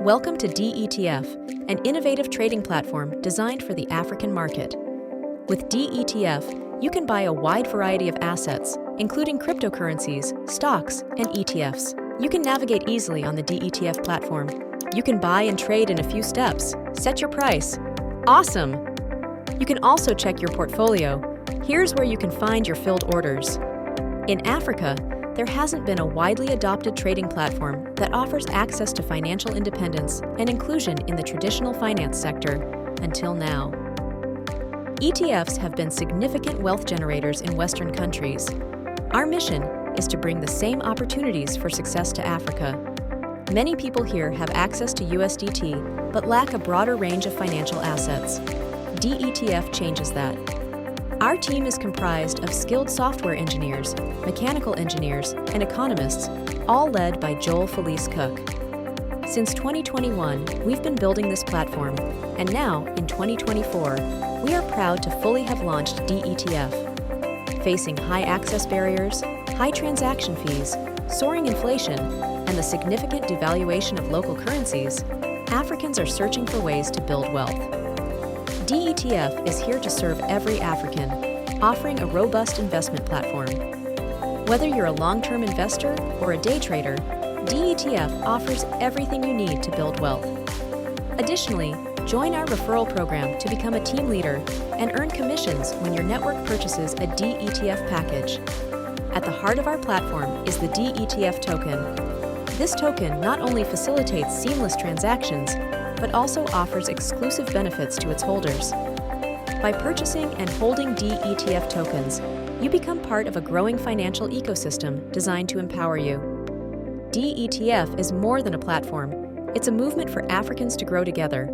Welcome to D-ETF, an innovative trading platform designed for the African market. With D-ETF, you can buy a wide variety of assets, including cryptocurrencies, stocks, and ETFs. You can navigate easily on the D-ETF platform. You can buy and trade in a few steps. Set your price. Awesome! You can also check your portfolio. Here's where you can find your filled orders. In Africa, there hasn't been a widely adopted trading platform that offers access to financial independence and inclusion in the traditional finance sector until now. ETFs have been significant wealth generators in Western countries. Our mission is to bring the same opportunities for success to Africa. Many people here have access to USDT but lack a broader range of financial assets. D-ETF changes that. Our team is comprised of skilled software engineers, mechanical engineers, and economists, all led by Joel Felice Kuck. Since 2021, we've been building this platform, and now, in 2024, we are proud to fully have launched D-ETF. Facing high access barriers, high transaction fees, soaring inflation, and the significant devaluation of local currencies, Africans are searching for ways to build wealth. D-ETF is here to serve every African, offering a robust investment platform. Whether you're a long-term investor or a day trader, D-ETF offers everything you need to build wealth. Additionally, join our referral program to become a team leader and earn commissions when your network purchases a D-ETF package. At the heart of our platform is the D-ETF token. This token not only facilitates seamless transactions, but also offers exclusive benefits to its holders. By purchasing and holding D-ETF tokens, you become part of a growing financial ecosystem designed to empower you. D-ETF is more than a platform. It's a movement for Africans to grow together,